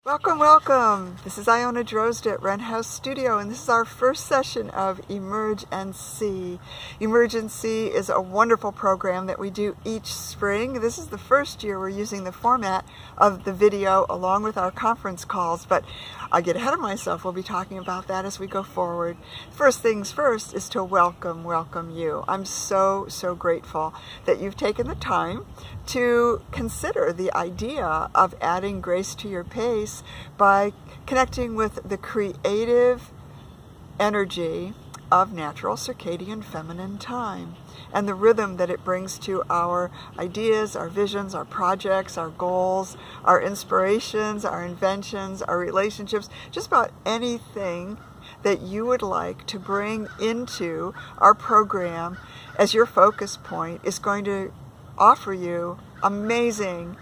Welcome, welcome. This is Iona Drozd at Wren House Studio, and this is our first session of Emerge and See. Emerge and See is a wonderful program that we do each spring. This is the first year we're using the format of the video along with our conference calls, but I get ahead of myself. We'll be talking about that as we go forward. First things first is to welcome you. I'm so grateful that you've taken the time to consider the idea of adding grace to your pace by connecting with the creative energy of natural circadian feminine time and the rhythm that it brings to our ideas, our visions, our projects, our goals, our inspirations, our inventions, our relationships, just about anything that you would like to bring into our program as your focus point is going to offer you amazing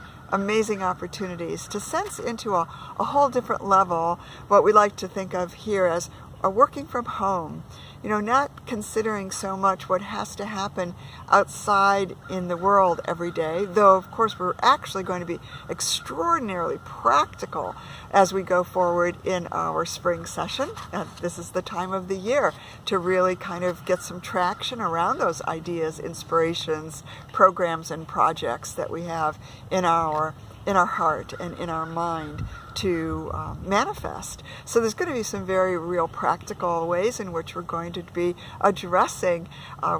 opportunities to sense into a whole different level what we like to think of here as a working from home. You know, not considering so much what has to happen outside in the world every day, though of course we're actually going to be extraordinarily practical as we go forward in our spring session. And this is the time of the year to really kind of get some traction around those ideas, inspirations, programs, and projects that we have in our heart and in our mind to manifest. So there's going to be some very real practical ways in which we're going to be addressing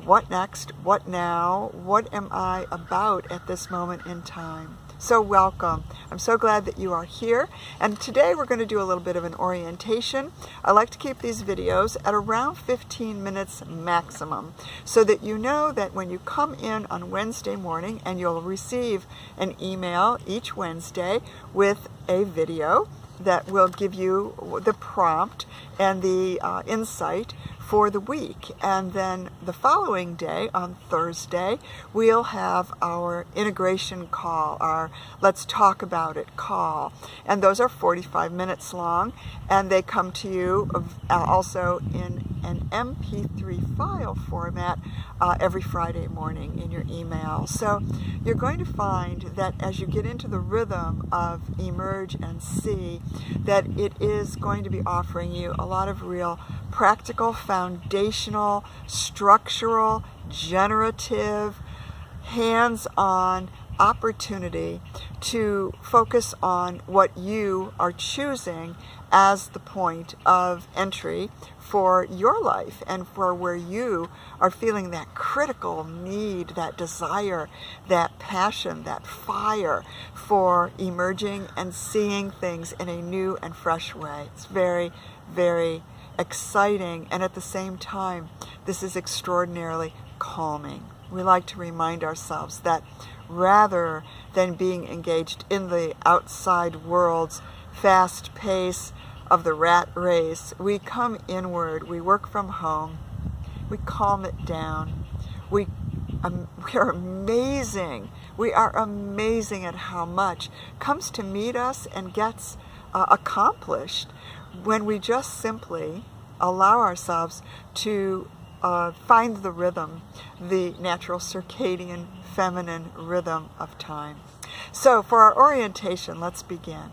what next, what now, what am I about at this moment in time. So welcome. I'm so glad that you are here. And today we're going to do a little bit of an orientation. I like to keep these videos at around 15 minutes maximum so that you know that when you come in on Wednesday morning, and you'll receive an email each Wednesday with a video that will give you the prompt and the insight for the week. And then the following day, on Thursday, we'll have our integration call, our Let's Talk About It call. And those are 45 minutes long, and they come to you also in an MP3 file format every Friday morning in your email. So you're going to find that as you get into the rhythm of Emerge and See, that it is going to be offering you a lot of real practical, foundational, structural, generative, hands-on opportunity to focus on what you are choosing as the point of entry for your life and for where you are feeling that critical need, that desire, that passion, that fire for emerging and seeing things in a new and fresh way. It's very exciting, and at the same time, this is extraordinarily calming. We like to remind ourselves that rather than being engaged in the outside world's fast pace of the rat race, we come inward, we work from home, we calm it down. We are amazing. We are amazing at how much comes to meet us and gets accomplished when we just simply allow ourselves to find the rhythm, the natural circadian feminine rhythm of time. So for our orientation, let's begin.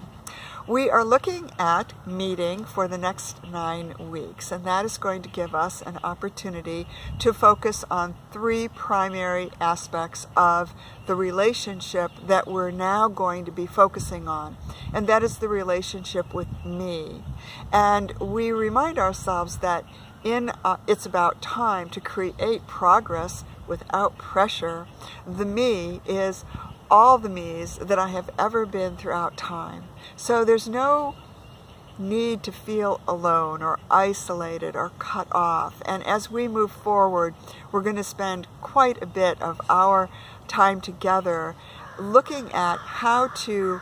We are looking at meeting for the next 9 weeks, and that is going to give us an opportunity to focus on 3 primary aspects of the relationship that we're now going to be focusing on, and that is the relationship with me. And we remind ourselves that it's about time to create progress without pressure. The me is all the me's that I have ever been throughout time. So there's no need to feel alone or isolated or cut off. And as we move forward, we're going to spend quite a bit of our time together looking at how to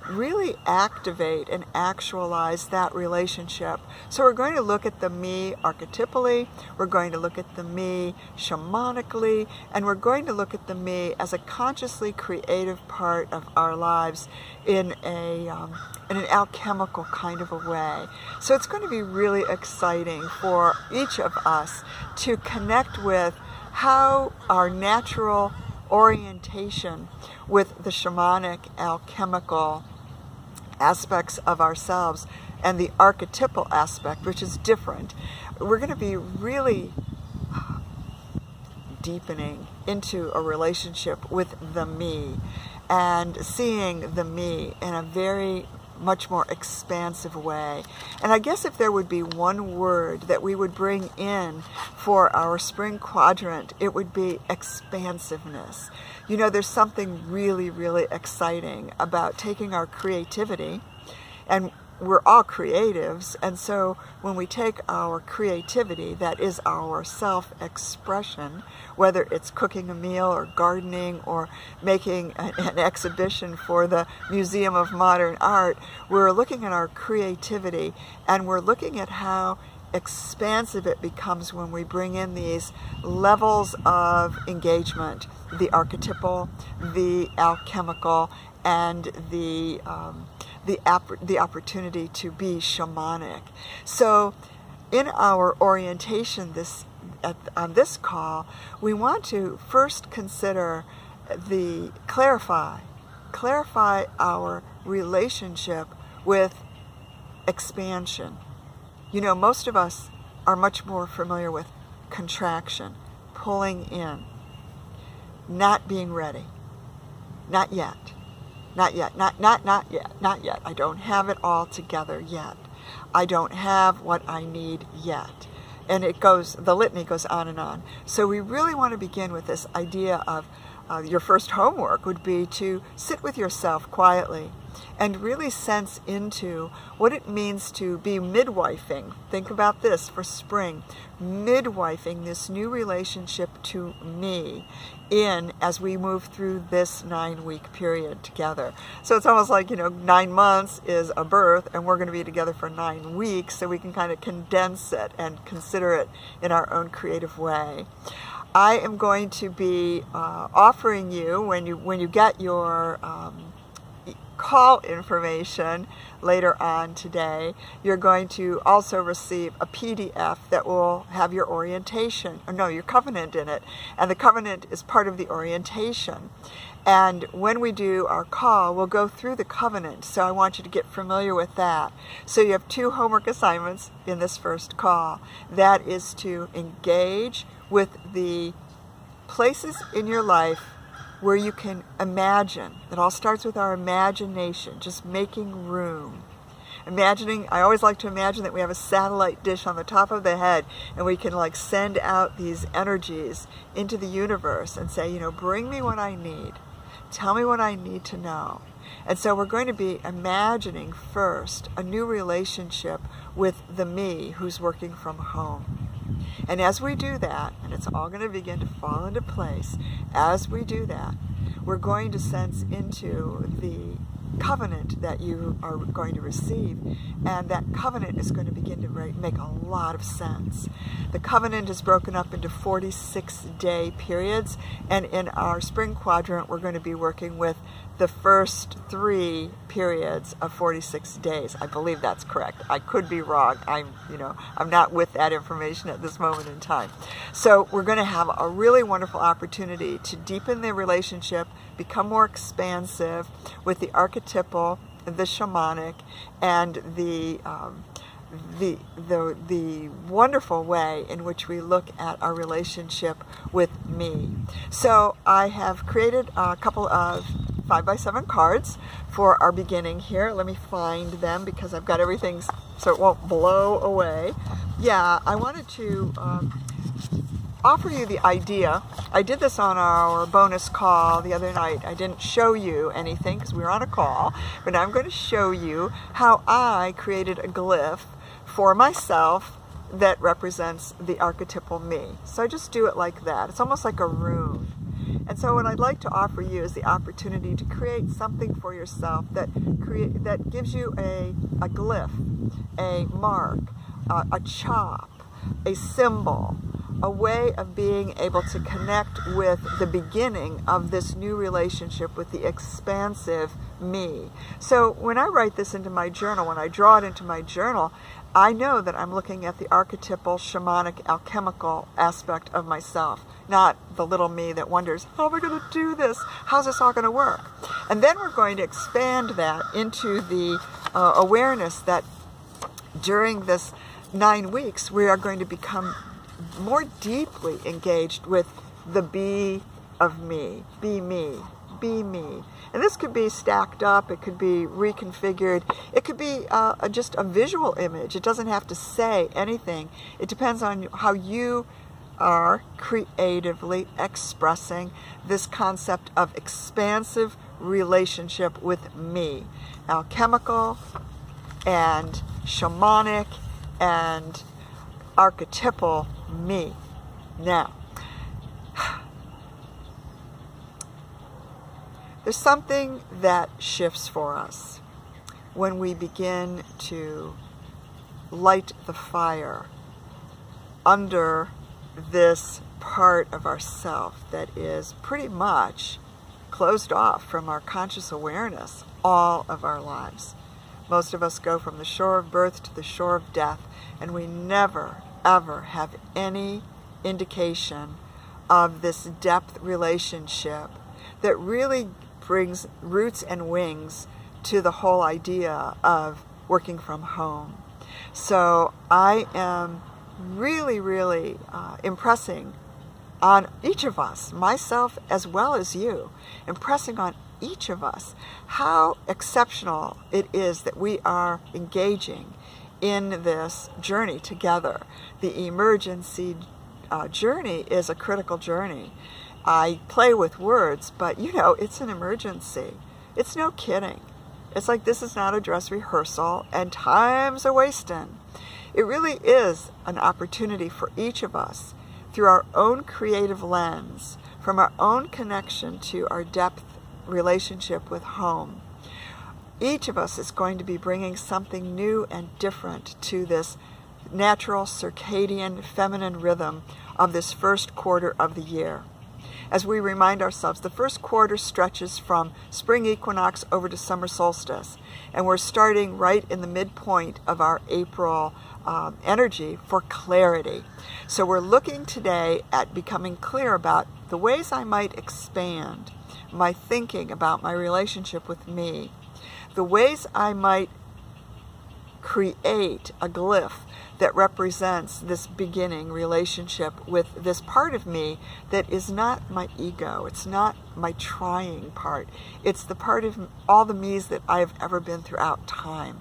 really activate and actualize that relationship. So we're going to look at the me archetypally, we're going to look at the me shamanically, and we're going to look at the me as a consciously creative part of our lives in an alchemical kind of a way. So it's going to be really exciting for each of us to connect with how our natural orientation with the shamanic alchemical aspects of ourselves and the archetypal aspect, which is different. We're going to be really deepening into a relationship with the me and seeing the me in a very much more expansive way. And I guess if there would be one word that we would bring in for our spring quadrant, it would be expansiveness. You know, there's something really, really exciting about taking our creativity, and we're all creatives, and so when we take our creativity, that is our self-expression, whether it's cooking a meal or gardening or making an exhibition for the Museum of Modern Art, we're looking at our creativity and we're looking at how expansive it becomes when we bring in these levels of engagement, the archetypal, the alchemical, and the opportunity to be shamanic. So in our orientation on this call, we want to first consider clarify our relationship with expansion. You know, most of us are much more familiar with contraction, pulling in, not being ready, not yet. Not yet, not yet. I don't have it all together yet. I don't have what I need yet. And the litany goes on and on. So we really want to begin with this idea of your first homework would be to sit with yourself quietly and really sense into what it means to be midwifing. Think about this for spring. Midwifing this new relationship to me as we move through this 9-week period together. So it's almost like, 9 months is a birth and we're going to be together for 9 weeks, so we can kind of condense it and consider it in our own creative way. I am going to be offering you, when you get your call information later on today, you're going to also receive a PDF that will have your your covenant in it. And the covenant is part of the orientation. And when we do our call, we'll go through the covenant. So I want you to get familiar with that. So you have 2 homework assignments in this first call. That is to engage with the places in your life where you can imagine. It all starts with our imagination, just making room. I always like to imagine that we have a satellite dish on the top of the head and we can send out these energies into the universe and say, bring me what I need. Tell me what I need to know. And so we're going to be imagining first a new relationship with the me who's working from home. And as we do that, and it's all going to begin to fall into place, as we do that, we're going to sense into the covenant that you are going to receive, and that covenant is going to begin to make a lot of sense. The covenant is broken up into 46-day periods, and in our spring quadrant we're going to be working with the first 3 periods of 46 days. I believe that's correct. I could be wrong. I'm not with that information at this moment in time. So we're going to have a really wonderful opportunity to deepen the relationship, become more expansive with the archetypal, the shamanic, and the wonderful way in which we look at our relationship with me. So I have created a couple of 5x7 cards for our beginning here. Let me find them because I've got everything so it won't blow away. Yeah, I wanted to offer you the idea. I did this on our bonus call the other night. I didn't show you anything because we were on a call, but now I'm going to show you how I created a glyph for myself that represents the archetypal me. So I just do it like that. It's almost like a rune. And so what I'd like to offer you is the opportunity to create something for yourself that gives you a glyph, a mark, a chop, a symbol, a way of being able to connect with the beginning of this new relationship with the expansive me. So when I write this into my journal, when I draw it into my journal, I know that I'm looking at the archetypal, shamanic, alchemical aspect of myself, not the little me that wonders, how am I going to do this? How's this all going to work? And then we're going to expand that into the awareness that during this 9 weeks, we are going to become more deeply engaged with the be of me, be me, be me. And this could be stacked up, it could be reconfigured, it could be just a visual image. It doesn't have to say anything. It depends on how you are creatively expressing this concept of expansive relationship with me. Alchemical and shamanic and archetypal me. Now, there's something that shifts for us when we begin to light the fire under this part of ourself that is pretty much closed off from our conscious awareness all of our lives. Most of us go from the shore of birth to the shore of death, and we never, ever have any indication of this depth relationship that really brings roots and wings to the whole idea of working from home. So I am really, really impressing on each of us, myself as well as you, impressing on each of us how exceptional it is that we are engaging in this journey together. The emergency journey is a critical journey. I play with words, but you know, it's an emergency. It's no kidding. It's like this is not a dress rehearsal and time's a wasting. It really is an opportunity for each of us through our own creative lens, from our own connection to our depth relationship with home. Each of us is going to be bringing something new and different to this natural circadian feminine rhythm of this first quarter of the year. As we remind ourselves, the first quarter stretches from spring equinox over to summer solstice, and we're starting right in the midpoint of our April energy for clarity. So we're looking today at becoming clear about the ways I might expand my thinking about my relationship with me, the ways I might create a glyph that represents this beginning relationship with this part of me that is not my ego. It's not my trying part. It's the part of all the me's that I've ever been throughout time.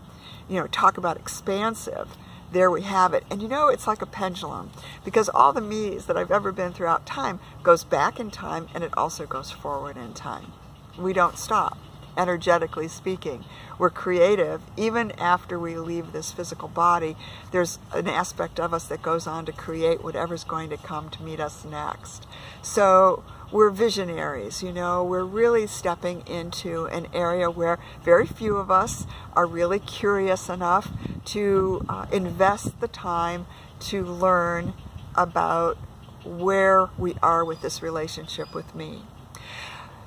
You know, talk about expansive. There we have it. And you know, it's like a pendulum, because all the me's that I've ever been throughout time goes back in time, and it also goes forward in time. We don't stop, energetically speaking. We're creative. Even after we leave this physical body, there's an aspect of us that goes on to create whatever's going to come to meet us next. So we're visionaries, you know, we're really stepping into an area where very few of us are really curious enough to invest the time to learn about where we are with this relationship with me.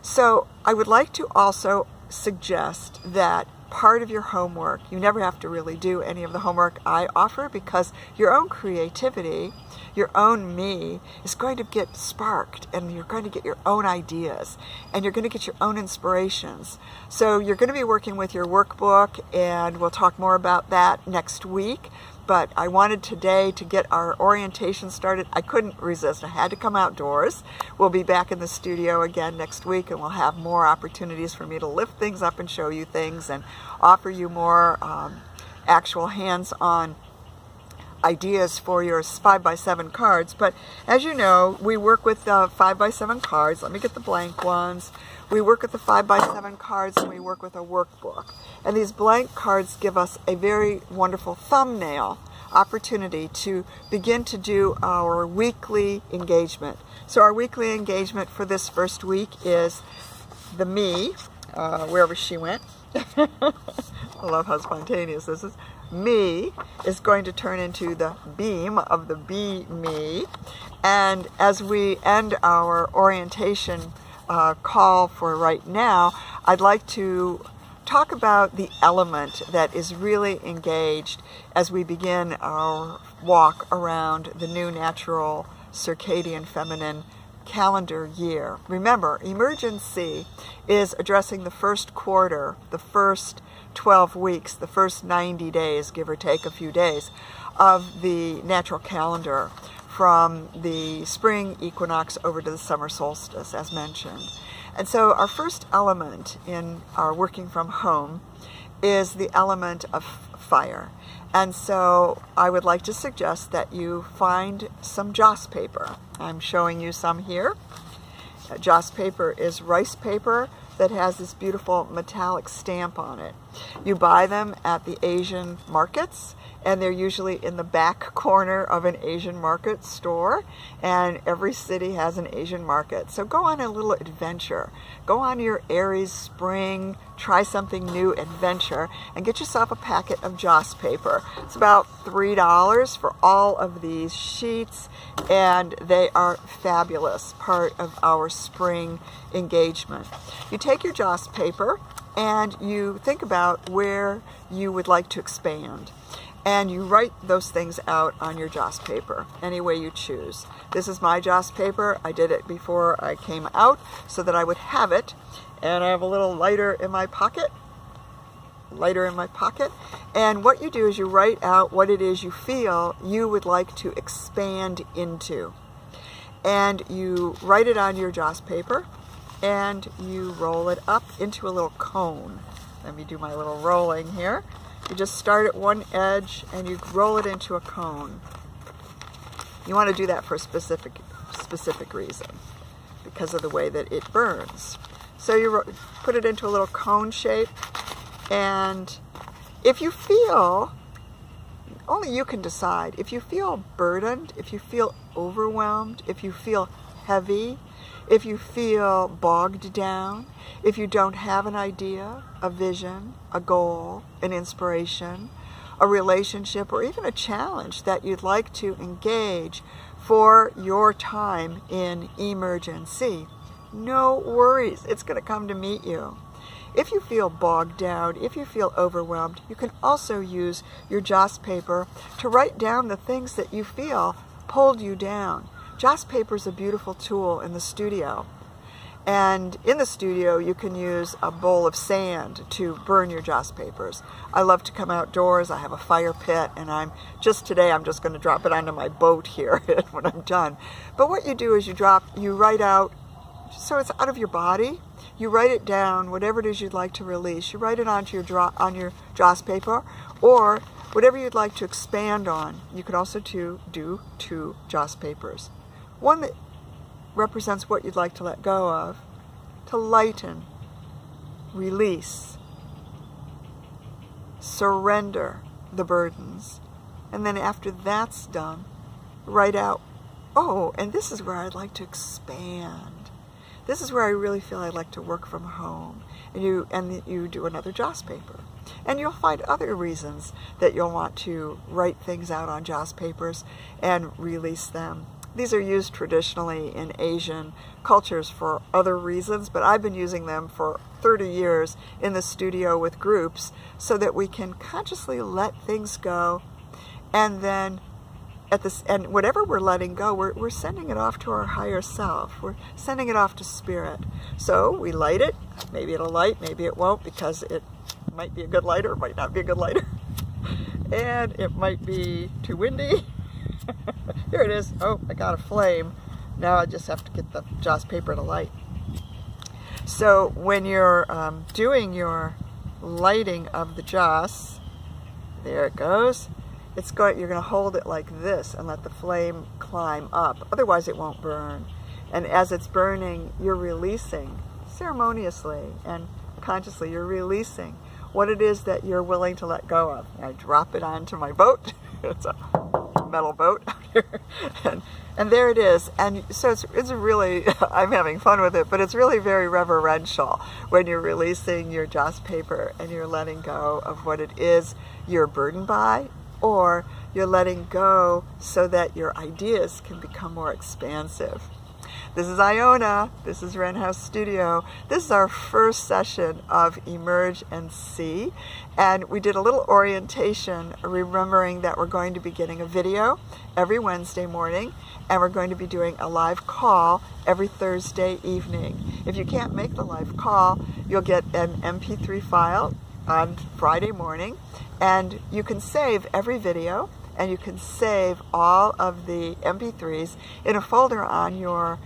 So I would like to also suggest that part of your homework, you never have to really do any of the homework I offer, because your own creativity, your own me, is going to get sparked, and you're going to get your own ideas, and you're going to get your own inspirations. So you're going to be working with your workbook, and we'll talk more about that next week. But I wanted today to get our orientation started. I couldn't resist. I had to come outdoors. We'll be back in the studio again next week, and we'll have more opportunities for me to lift things up and show you things and offer you more actual hands-on ideas for your 5x7 cards. But as you know, we work with 5x7 cards. Let me get the blank ones. We work with the 5x7 cards, and we work with a workbook. And these blank cards give us a very wonderful thumbnail opportunity to begin to do our weekly engagement. So our weekly engagement for this first week is the me, wherever she went. I love how spontaneous this is. Me is going to turn into the beam of the be me. And as we end our orientation call for right now, I'd like to talk about the element that is really engaged as we begin our walk around the new natural circadian feminine calendar year. Remember, emergency is addressing the first quarter, the first 12 weeks, the first 90 days, give or take a few days, of the natural calendar from the spring equinox over to the summer solstice, as mentioned. And so our first element in our working from home is the element of fire. And so I would like to suggest that you find some joss paper. I'm showing you some here. Joss paper is rice paper that has this beautiful metallic stamp on it. You buy them at the Asian markets, and they're usually in the back corner of an Asian market store, and every city has an Asian market. So go on a little adventure. Go on your Aries spring, try something new adventure, and get yourself a packet of joss paper. It's about $3 for all of these sheets, and they are fabulous, part of our spring engagement. You take your joss paper and you think about where you would like to expand. And you write those things out on your joss paper, any way you choose. This is my joss paper. I did it before I came out so that I would have it. And I have a little lighter in my pocket. And what you do is you write out what it is you feel you would like to expand into. And you write it on your joss paper, and you roll it up into a little cone. Let me do my little rolling here. You just start at one edge and you roll it into a cone. You want to do that for a specific reason, because of the way that it burns. So you put it into a little cone shape, and if you feel, only you can decide, if you feel burdened, if you feel overwhelmed, if you feel heavy, if you feel bogged down, if you don't have an idea, a vision, a goal, an inspiration, a relationship, or even a challenge that you'd like to engage for your time in emergency, no worries, it's going to come to meet you. If you feel bogged down, if you feel overwhelmed, you can also use your joss paper to write down the things that you feel pulled you down. Joss paper is a beautiful tool in the studio. And in the studio, you can use a bowl of sand to burn your joss papers. I love to come outdoors. I have a fire pit, and today I'm just going to drop it onto my boat here when I'm done. But what you do is you write out, so it's out of your body. You write it down, whatever it is you'd like to release. You write it onto your joss paper, or whatever you'd like to expand on. You could also do 2 joss papers. One that represents what you'd like to let go of, to lighten, release, surrender the burdens. And then after that's done, write out, oh, and this is where I'd like to expand. This is where I really feel I'd like to work from home. And you do another joss paper. And you'll find other reasons that you'll want to write things out on joss papers and release them. These are used traditionally in Asian cultures for other reasons, but I've been using them for 30 years in the studio with groups so that we can consciously let things go, and then and whatever we're letting go, we're sending it off to our higher self. We're sending it off to spirit. So we light it. Maybe it'll light, maybe it won't, because it might be a good lighter, it might not be a good lighter. And it might be too windy. Here it is. Oh, I got a flame. Now I just have to get the joss paper to light. So when you're doing your lighting of the joss, there it goes. You're going to hold it like this and let the flame climb up. Otherwise it won't burn. And as it's burning, you're releasing ceremoniously and consciously. You're releasing what it is that you're willing to let go of. I drop it onto my boat. It's a metal boat out here. And there it is. And so it's really, I'm having fun with it, but it's really very reverential when you're releasing your joss paper and you're letting go of what it is you're burdened by, or you're letting go so that your ideas can become more expansive. This is Iona. This is Wren House Studio. This is our first session of Emerge and See. And we did a little orientation, remembering that we're going to be getting a video every Wednesday morning, and we're going to be doing a live call every Thursday evening. If you can't make the live call, you'll get an MP3 file on Friday morning, and you can save every video, and you can save all of the MP3s in a folder on your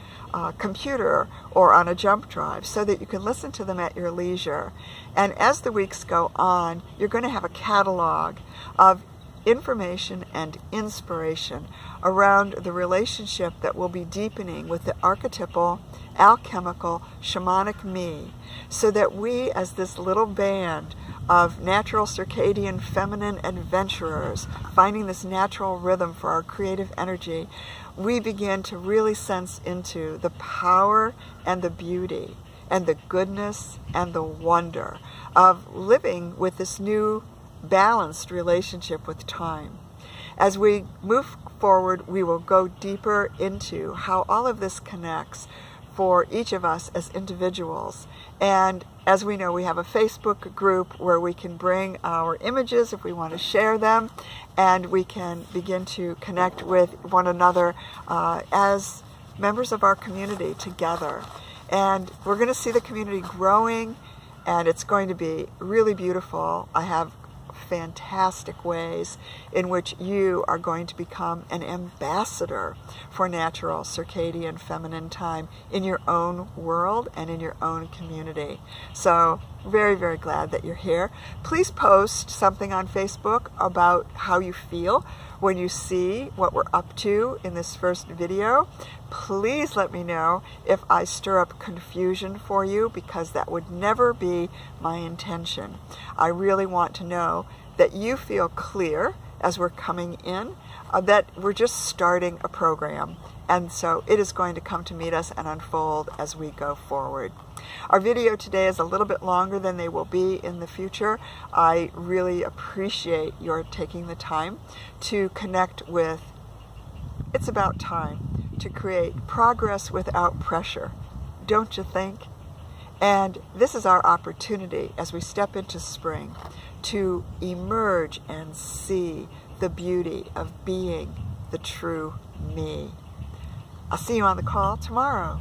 computer or on a jump drive so that you can listen to them at your leisure. And as the weeks go on, you're going to have a catalog of information and inspiration around the relationship that will be deepening with the archetypal, alchemical, shamanic me, so that we, as this little band of natural circadian feminine adventurers finding this natural rhythm for our creative energy, we begin to really sense into the power and the beauty and the goodness and the wonder of living with this new balanced relationship with time. As we move forward, we will go deeper into how all of this connects for each of us as individuals. And as we know, we have a Facebook group where we can bring our images if we want to share them, and we can begin to connect with one another as members of our community together. And we're going to see the community growing, and it's going to be really beautiful. I have fantastic ways in which you are going to become an ambassador for natural circadian feminine time in your own world and in your own community. So very, very glad that you're here. Please post something on Facebook about how you feel when you see what we're up to in this first video. Please let me know if I stir up confusion for you, because that would never be my intention. I really want to know that you feel clear as we're coming in, that we're just starting a program. And so it is going to come to meet us and unfold as we go forward. Our video today is a little bit longer than they will be in the future. I really appreciate your taking the time to connect with It's About Time to create progress without pressure, don't you think? And this is our opportunity as we step into spring to emerge and see the beauty of being the true me. I'll see you on the call tomorrow.